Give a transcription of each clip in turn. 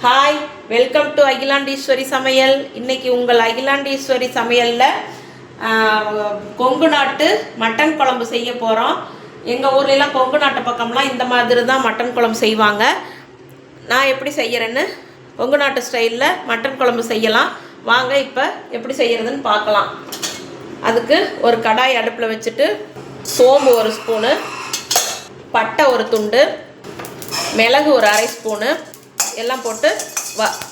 Hi, welcome to Akilandeswari சமையல். இன்றைக்கி உங்கள் அகிலாண்டீஸ்வரி சமையலில் கொங்கு நாட்டு மட்டன் குழம்பு செய்ய போகிறோம். எங்கள் ஊர்லெலாம் கொங்கு நாட்டு பக்கம்லாம் இந்த மாதிரி தான் மட்டன் குழம்பு செய்வாங்க. நான் எப்படி செய்கிறேன்னு கொங்கு நாட்டு ஸ்டைலில் மட்டன் குழம்பு செய்யலாம். வாங்க இப்போ எப்படி செய்கிறதுன்னு பார்க்கலாம். அதுக்கு ஒரு கடாய் அடுப்பில் வச்சுட்டு சோம்பு ஒரு ஸ்பூனு, பட்டை ஒரு துண்டு, மிளகு ஒரு அரை ஸ்பூனு எல்லாம் போட்டு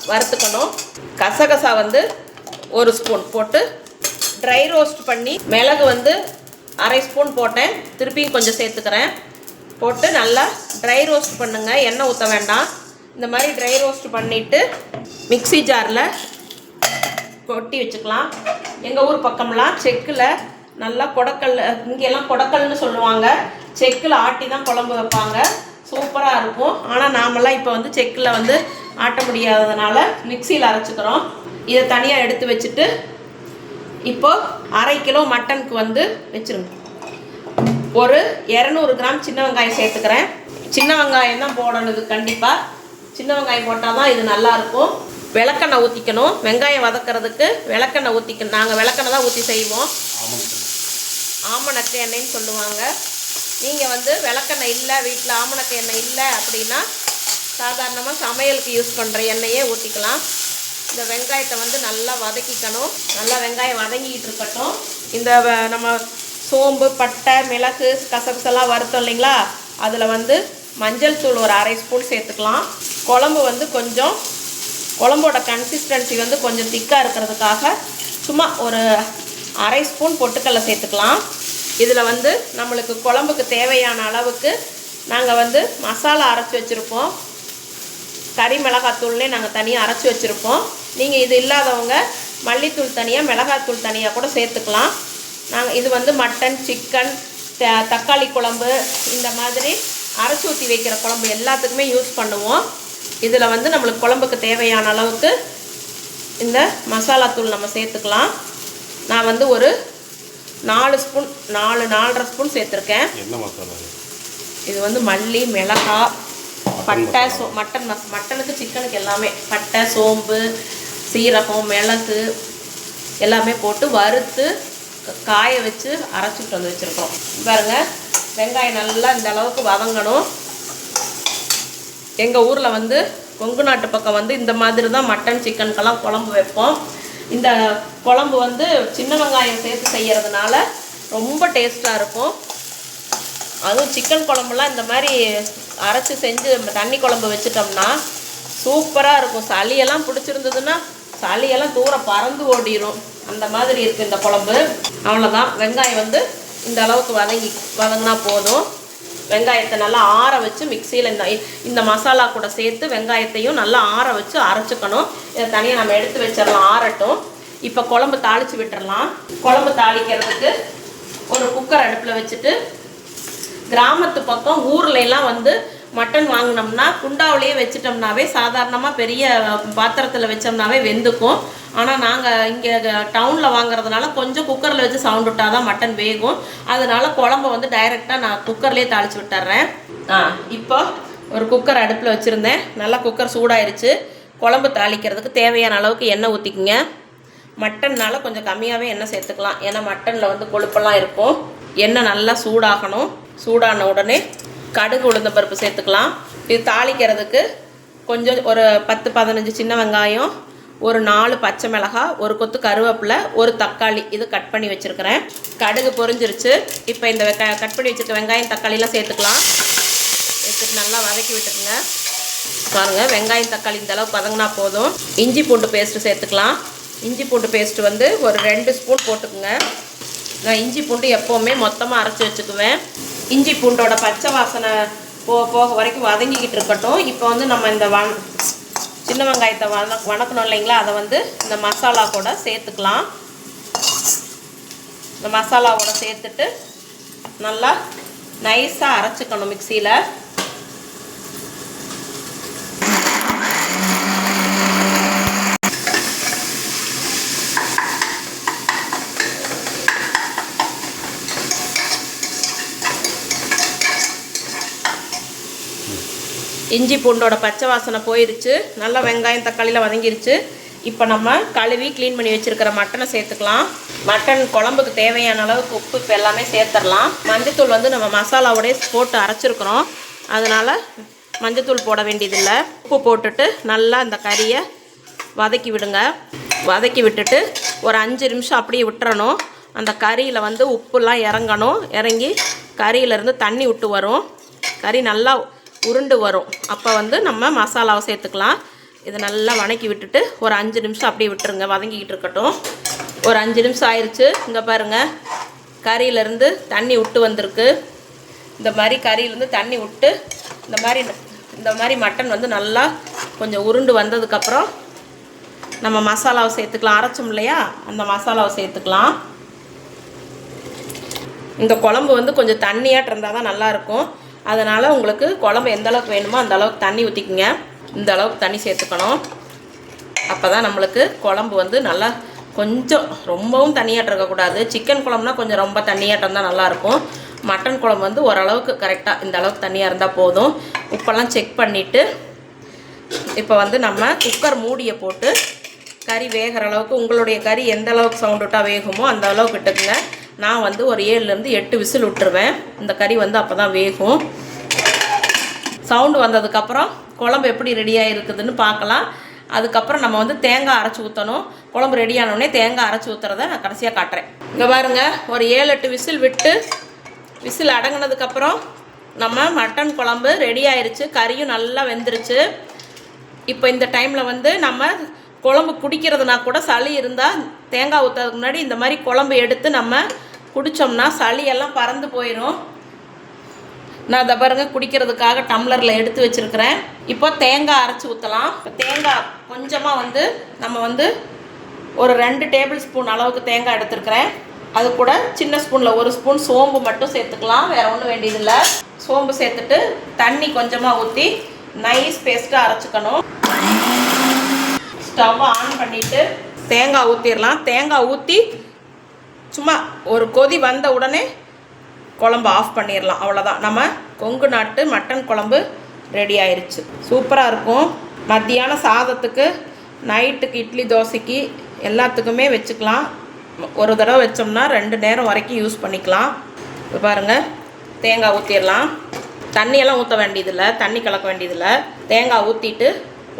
வறுத்துக்கணும். கசகசா ஒரு ஸ்பூன் போட்டு ட்ரை ரோஸ்ட் பண்ணி, மிளகு அரை ஸ்பூன் போட்டேன், திருப்பியும் கொஞ்சம் சேர்த்துக்கிறேன். போட்டு நல்லா ட்ரை ரோஸ்ட் பண்ணுங்கள், எண்ணெய் ஊற்ற வேண்டாம். இந்த மாதிரி ட்ரை ரோஸ்ட் பண்ணிவிட்டு மிக்ஸி ஜாரில் கொட்டி வச்சுக்கலாம். எங்கள் ஊர் பக்கம்லாம் செக்கில் நல்லா கொடக்கல், இங்கெல்லாம் கொடக்கல்னு சொல்லுவாங்க, செக்கில் ஆட்டி தான் குழம்பு வைப்பாங்க. சூப்பராக இருக்கும். ஆனால் நாமெல்லாம் இப்போ செக்கில் ஆட்ட முடியாததுனால மிக்சியில் அரைச்சிக்கிறோம். இதை தனியாக எடுத்து வச்சுட்டு இப்போது அரை கிலோ மட்டனுக்கு வச்சுருங்க. ஒரு 200 கிராம் சின்ன வெங்காயம் சேர்த்துக்கிறேன். சின்ன வெங்காயம் தான் போடணும், இது கண்டிப்பாக சின்ன வெங்காயம் போட்டால் தான் இது நல்லாயிருக்கும். விளக்கெண்ணெய் ஊற்றிக்கணும். வெங்காயம் வதக்கிறதுக்கு விளக்கெண்ணெய் ஊற்றிக்கணும். நாங்கள் விளக்கெண்ணெய் தான் ஊற்றி செய்வோம். ஆமணக்கு எண்ணெய்ன்னு சொல்லுவாங்க. நீங்கள் விளக்கெண்ணெய் இல்லை, வீட்டில் ஆமணக்கு எண்ணெய் இல்லை அப்படின்னா சாதாரணமாக சமையலுக்கு யூஸ் பண்ணுற எண்ணெயே ஊற்றிக்கலாம். இந்த வெங்காயத்தை நல்லா வதக்கிக்கணும். நல்லா வெங்காயம் வதங்கிக்கிட்டு இருக்கட்டும். இந்த நம்ம சோம்பு, பட்டை, மிளகு, கசகசெல்லாம் வறுத்தோம் இல்லைங்களா, அதில் மஞ்சள் தூள் ஒரு அரை ஸ்பூன் சேர்த்துக்கலாம். குழம்பு கொஞ்சம் குழம்போட கன்சிஸ்டன்சி கொஞ்சம் திக்காக இருக்கிறதுக்காக சும்மா ஒரு அரை ஸ்பூன் பொட்டுக்கடலை சேர்த்துக்கலாம். இதில் நம்மளுக்கு குழம்புக்கு தேவையான அளவுக்கு நாங்கள் மசாலா அரைச்சி வச்சுருப்போம். கறி மிளகாத்தூள்னே நாங்கள் தனியாக அரைச்சி வச்சுருப்போம். நீங்கள் இது இல்லாதவங்க மல்லித்தூள் தனியாக, மிளகாத்தூள் தனியாக கூட சேர்த்துக்கலாம். நாங்கள் இது மட்டன், சிக்கன், தக்காளி குழம்பு, இந்த மாதிரி அரைச்சி ஊற்றி வைக்கிற குழம்பு எல்லாத்துக்குமே யூஸ் பண்ணுவோம். இதில் நம்மளுக்கு குழம்புக்கு தேவையான அளவுக்கு இந்த மசாலாத்தூள் நம்ம சேர்த்துக்கலாம். நான் ஒரு 4 ஸ்பூன் 4.5 ஸ்பூன் சேர்த்துருக்கேன். என்ன மசாலா இது? மல்லி, மிளகாய், பட்டை, மட்டனுக்கு சிக்கனுக்கு எல்லாமே பட்டை, சோம்பு, சீரகம், மிளகு எல்லாமே போட்டு வறுத்து காய வச்சு அரைச்சிட்டு வச்சுருக்கோம். பாருங்கள், வெங்காயம் நல்லா இந்த அளவுக்கு வதங்கணும். எங்கள் ஊரில் கொங்கு நாட்டு பக்கம் இந்த மாதிரி தான் மட்டன், சிக்கனுக்கெல்லாம் குழம்பு வைப்போம். இந்த குழம்பு சின்ன வெங்காயம் சேர்த்து செய்கிறதுனால ரொம்ப டேஸ்ட்டாக இருக்கும். அதுவும் சிக்கன் குழம்புலாம் இந்த மாதிரி அரைச்சி செஞ்சு தண்ணி குழம்பு வச்சிட்டோம்னா சூப்பராக இருக்கும். சளியெல்லாம் பிடிச்சிருந்ததுன்னா சளியெல்லாம் தூரம் பறந்து ஓடிடும். அந்த மாதிரி இருக்குது இந்த குழம்பு. அவ்வளோதான். வெங்காயம் இந்த அளவுக்கு வதங்கினா போதும். வெங்காயத்தை நல்லா ஆற வச்சு மிக்சியில் இந்த மசாலா கூட சேர்த்து வெங்காயத்தையும் நல்லா ஆற வச்சு அரைச்சிக்கணும். இதை தனியாக நம்ம எடுத்து வச்சிடலாம், ஆறட்டும். இப்போ குழம்பு தாளித்து விட்டுடலாம். குழம்பு தாளிக்கிறதுக்கு ஒரு குக்கர் அடுப்பில் வச்சுட்டு, கிராமத்து பக்கம் ஊர்லெலாம் மட்டன் வாங்கினோம்னா குண்டாவிலேயே வச்சிட்டோம்னாவே, சாதாரணமாக பெரிய பாத்திரத்தில் வச்சோம்னாவே வெந்துக்கும். ஆனால் நாங்கள் இங்கே டவுனில் வாங்குறதுனால கொஞ்சம் குக்கரில் வச்சு சவுண்ட் விட்டால் தான் மட்டன் வேகும். அதனால குழம்பு டைரெக்டாக நான் குக்கர்லேயே தாளித்து விட்டுறேன். இப்போ ஒரு குக்கர் அடுப்பில் வச்சுருந்தேன். நல்லா குக்கர் சூடாயிருச்சு. குழம்பு தாளிக்கிறதுக்கு தேவையான அளவுக்கு எண்ணெய் ஊற்றிக்குங்க. மட்டன்னால் கொஞ்சம் கம்மியாகவே எண்ணெய் சேர்த்துக்கலாம், ஏன்னா மட்டனில் கொழுப்பெல்லாம் இருக்கும். எண்ணெய் நல்லா சூடாகணும். சூடான உடனே கடுகு, உளுந்தம்பருப்பு சேர்த்துக்கலாம். இது தாளிக்கிறதுக்கு கொஞ்சம் ஒரு 10-15 சின்ன வெங்காயம், ஒரு 4 பச்சை மிளகாய், ஒரு கொத்து கருவேப்பிலை, ஒரு தக்காளி இது கட் பண்ணி வச்சுருக்கிறேன். கடுகு பொரிஞ்சிருச்சு. இப்போ இந்த கட் பண்ணி வச்சுருக்க வெங்காயம், தக்காளிலாம் சேர்த்துக்கலாம். சேர்த்துட்டு நல்லா வதக்கி விட்டுக்குங்க. பாருங்கள், வெங்காயம், தக்காளி இந்த அளவுக்கு வதங்கினா போதும். இஞ்சி பூண்டு பேஸ்ட்டு சேர்த்துக்கலாம். இஞ்சி பூண்டு பேஸ்ட்டு ஒரு 2 ஸ்பூன் போட்டுக்குங்க. நான் இஞ்சி பூண்டு எப்போவுமே மொத்தமாக அரைச்சி வச்சுக்குவேன். இஞ்சி பூண்டோட பச்சை வாசனை போக வரைக்கும் வதங்கிக்கிட்டு இருக்கட்டும். இப்போ நம்ம இந்த சின்ன வெங்காயத்தை வணக்கணும் இல்லைங்களா, அதை இந்த மசாலா கூட சேர்த்துக்கலாம். இந்த மசாலாவோட சேர்த்துட்டு நல்லா நைஸாக அரைச்சிக்கணும் மிக்சியில். இஞ்சி பூண்டோட பச்சை வாசனை போயிருச்சு. நல்லா வெங்காயம் தக்காளியில் வதங்கிருச்சு. இப்போ நம்ம கழுவி க்ளீன் பண்ணி வச்சுருக்கிற மட்டனை சேர்த்துக்கலாம். மட்டன் குழம்புக்கு தேவையான அளவுக்கு உப்பு இப்போ எல்லாமே சேர்த்துடலாம். மஞ்சத்தூள் வந்து நம்ம மசாலாவோடய போட்டு அரைச்சிருக்கிறோம், அதனால் மஞ்சத்தூள் போட வேண்டியதில்லை. உப்பு போட்டுட்டு நல்லா இந்த கறியை வதக்கி விடுங்க. வதக்கி விட்டுட்டு ஒரு 5 நிமிஷம் அப்படியே விட்டுறணும். அந்த கறியில் வந்து உப்புலாம் இறங்கணும். இறங்கி கறியிலேருந்து தண்ணி விட்டு வரும். கறி நல்லா உருண்டு வரும். அப்போ வந்து நம்ம மசாலாவை சேர்த்துக்கலாம். இதை நல்லா வதக்கி விட்டுட்டு ஒரு 5 நிமிஷம் அப்படியே விட்டுருங்க, வதங்கிக்கிட்டு இருக்கட்டும். ஒரு 5 நிமிஷம் ஆயிடுச்சு. இங்கே பாருங்கள், கறியிலேருந்து தண்ணி விட்டு வந்திருக்கு. இந்த மாதிரி கறியிலேருந்து தண்ணி விட்டு இந்த மாதிரி மட்டன் வந்து நல்லா கொஞ்சம் உருண்டு வந்ததுக்கப்புறம் நம்ம மசாலாவை சேர்த்துக்கலாம். அரைச்சோம் இல்லையா, அந்த மசாலாவை சேர்த்துக்கலாம். இந்த குழம்பு வந்து கொஞ்சம் தண்ணியாட்டு இருந்தால் தான் நல்லாயிருக்கும். அதனால் உங்களுக்கு குழம்பு எந்த அளவுக்கு வேணுமோ அந்த அளவுக்கு தண்ணி ஊற்றிக்குங்க. இந்த அளவுக்கு தண்ணி சேர்த்துக்கணும். அப்போ தான் நம்மளுக்கு குழம்பு வந்து நல்லா கொஞ்சம் ரொம்பவும் தண்ணியாட்டம் இருக்கக்கூடாது. சிக்கன் குழம்புனா கொஞ்சம் ரொம்ப தண்ணியாட்டம் தான் நல்லாயிருக்கும். மட்டன் குழம்பு வந்து ஓரளவுக்கு கரெக்டாக இந்த அளவுக்கு தண்ணியாக இருந்தால் போதும். உப்பெல்லாம் செக் பண்ணிவிட்டு இப்போ வந்து நம்ம குக்கர் மூடியை போட்டு கறி வேகிற அளவுக்கு, உங்களுடைய கறி எந்த அளவுக்கு சவுண்ட் விட்டால் வேகுமோ அந்த அளவுக்கு விட்டுக்குங்க. நான் வந்து ஒரு 7லேருந்து 8 விசில் விட்டுருவேன். இந்த கறி வந்து அப்போ தான் வேகும். சவுண்டு வந்ததுக்கப்புறம் குழம்பு எப்படி ரெடியாக இருக்குதுன்னு பார்க்கலாம். அதுக்கப்புறம் நம்ம வந்து தேங்காய் அரைச்சி ஊற்றணும். குழம்பு ரெடியானோடனே தேங்காய் அரைச்சி ஊற்றுறத நான் கடைசியாக காட்டுறேன். இங்கே பாருங்கள், ஒரு 7-8 விசில் விட்டு விசில் அடங்கினதுக்கப்புறம் நம்ம மட்டன் குழம்பு ரெடி ஆயிடுச்சு. கறியும் நல்லா வெந்துருச்சு. இப்போ இந்த டைமில் வந்து நம்ம குழம்பு குடிக்கிறதுனா கூட சளி இருந்தால் தேங்காய் ஊற்றுறதுக்கு முன்னாடி இந்த மாதிரி குழம்பு எடுத்து நம்ம குடித்தோம்னா சளியெல்லாம் பறந்து போயிடும். நான் அதை பாருங்கள் குடிக்கிறதுக்காக டம்ளரில் எடுத்து வச்சுருக்கிறேன். இப்போ தேங்காய் அரைச்சி ஊற்றலாம். இப்போ தேங்காய் கொஞ்சமாக வந்து நம்ம வந்து ஒரு 2 டேபிள் ஸ்பூன் அளவுக்கு தேங்காய் எடுத்துருக்கிறேன். அது கூட சின்ன ஸ்பூனில் 1 ஸ்பூன் சோம்பு மட்டும் சேர்த்துக்கலாம், வேறு ஒன்றும் வேண்டியதில்லை. சோம்பு சேர்த்துட்டு தண்ணி கொஞ்சமாக ஊற்றி நைஸ் பேஸ்ட்டாக அரைச்சிக்கணும். ஸ்டவ்வை ஆன் பண்ணிவிட்டு தேங்காய் ஊற்றிடலாம். தேங்காய் ஊற்றி சும்மா ஒரு கொதி வந்த உடனே குழம்பு ஆஃப் பண்ணிடலாம். அவ்வளோதான், நம்ம கொங்கு நாட்டு மட்டன் குழம்பு ரெடி ஆயிடுச்சு. சூப்பராக இருக்கும். மத்தியான சாதத்துக்கு, நைட்டுக்கு இட்லி தோசைக்கு எல்லாத்துக்குமே வச்சுக்கலாம். ஒரு தடவை வச்சோம்னா 2 நேரம் வரைக்கும் யூஸ் பண்ணிக்கலாம். இப்போ பாருங்கள், தேங்காய் ஊற்றிடலாம். தண்ணியெல்லாம் ஊற்ற வேண்டியதில்லை, தண்ணி கலக்க வேண்டியதில்லை. தேங்காய் ஊற்றிட்டு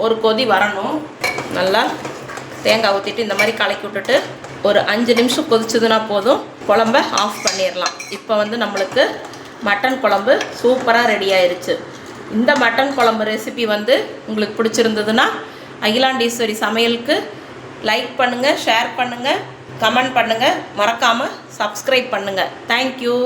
ஒரு கொதி வரணும். நல்லா தேங்காய் ஊற்றிட்டு இந்த மாதிரி கலக்கி விட்டுட்டு ஒரு 5 நிமிஷம் கொதிச்சதுன்னா போதும், குழம்ப ஆஃப் பண்ணிடலாம். இப்போ வந்து நம்மளுக்கு மட்டன் குழம்பு சூப்பராக ரெடி ஆயிடுச்சு. இந்த மட்டன் குழம்பு ரெசிபி வந்து உங்களுக்கு பிடிச்சிருந்ததுன்னா அகிலாண்டீஸ்வரி சமையலுக்கு லைக் பண்ணுங்கள், ஷேர் பண்ணுங்கள், கமெண்ட் பண்ணுங்கள், மறக்காமல் சப்ஸ்கிரைப் பண்ணுங்கள். தேங்க்யூ.